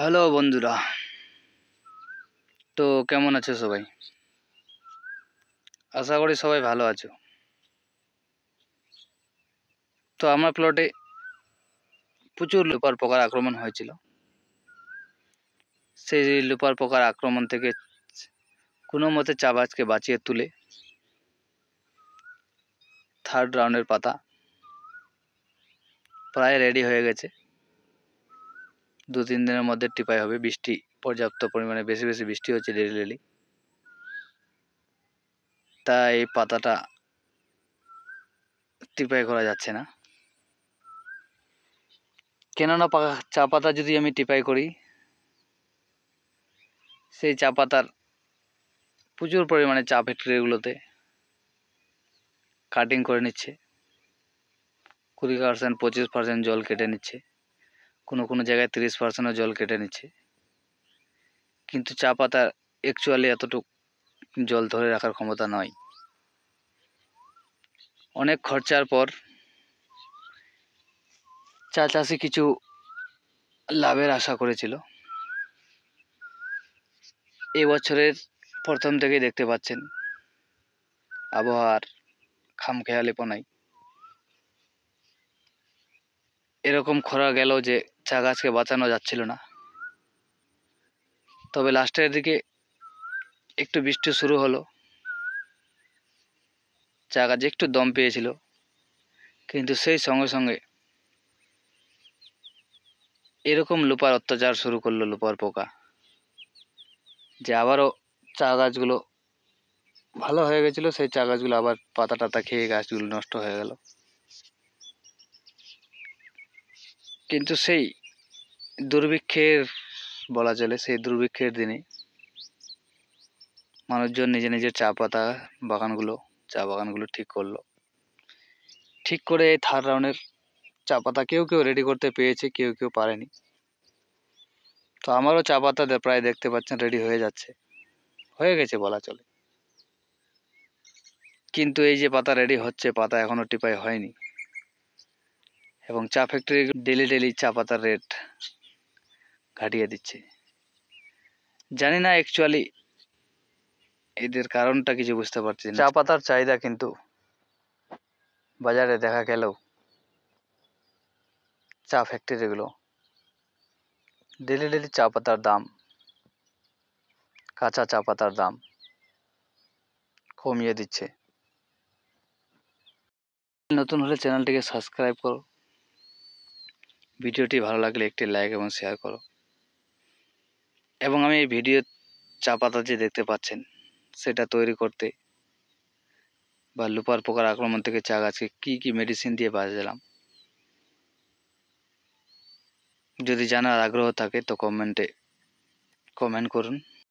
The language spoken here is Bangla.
হ্যালো বন্ধুরা, তো কেমন আছো সবাই? আশা করি সবাই ভালো আছো। তো আমার প্লটে প্রচুর লোপার পোকার আক্রমণ হয়েছিল। সেই লোপার পোকার আক্রমণ থেকে কোনো মতে চা গাছকে বাঁচিয়ে তুলে থার্ড রাউন্ডের পাতা প্রায় রেডি হয়ে গেছে। 2-3 দিনের মধ্যে টিপাই হবে। বৃষ্টি পর্যাপ্ত পরিমাণে বেশি বেশি বৃষ্টি হচ্ছে ডেলি। তাই এই পাতাটা টিপাই করা যাচ্ছে না। কেননা চা পাতা যদি আমি টিপাই করি, সেই চা পাতার প্রচুর পরিমাণে চা ফ্যাক্টরিগুলোতে কাটিং করে নিচ্ছে। 20%, 25% জল কেটে নিচ্ছে। কোনো জায়গায় 30%ও জল কেটে নিচ্ছে। কিন্তু চা পাতার অ্যাকচুয়ালি এতটুকু জল ধরে রাখার ক্ষমতা নয়। অনেক খরচার পর চা চাষি কিছু লাভের আশা করেছিল। এবছরের প্রথম থেকেই দেখতে পাচ্ছেন আবহাওয়ার খামখেয়ালিপনায় এরকম খরা গেল যে চা গাছকে বাঁচানো যাচ্ছিল না। তবে লাস্টের দিকে একটু বৃষ্টি শুরু হলো, চা গাছ একটু দম পেয়েছিল। কিন্তু সেই সঙ্গে সঙ্গে এরকম লোপার অত্যাচার শুরু করলো লোপার পোকা, যে আবারও চা গাছগুলো ভালো হয়ে গেছিলো, সেই চা গাছগুলো আবার পাতা টাতা খেয়ে গাছগুলো নষ্ট হয়ে গেল। কিন্তু সেই দুর্ভিক্ষের বলা চলে, সেই দুর্ভিক্ষের দিনে মানুষজন নিজের চা বাগানগুলো ঠিক করলো। ঠিক করে এই থার্ড রাউন্ডের চা পাতা কেউ রেডি করতে পেরেছে, কেউ পারেনি। তো আমারও চা পাতা প্রায় দেখতে পাচ্ছেন রেডি হয়ে গেছে বলা চলে। কিন্তু এই যে পাতা রেডি হচ্ছে, পাতা এখনো টিপাই হয়নি। এবং চা ফ্যাক্টরি ডেলি চা পাতার রেট ঘাটিয়ে দিচ্ছে। জানি না অ্যাকচুয়ালি এদের কারণটা কিছু বুঝতে পারছি না। চা পাতার চাহিদা কিন্তু বাজারে দেখা গেলেও চা ফ্যাক্টরিগুলো ডেলি চা পাতার দাম, কাঁচা চা পাতার দাম কমিয়ে দিচ্ছে। নতুন হলে চ্যানেলটিকে সাবস্ক্রাইব করো, ভিডিওটি ভালো লাগলে একটি লাইক এবং শেয়ার করো। এবং আমি এই ভিডিও চা পাতা যে দেখতে পাচ্ছেন, সেটা তৈরি করতে বা লোপার পোকার আক্রমণ থেকে চা গাছকে কি মেডিসিন দিয়ে বাঁচালাম, যদি জানার আগ্রহ থাকে তো কমেন্ট করুন।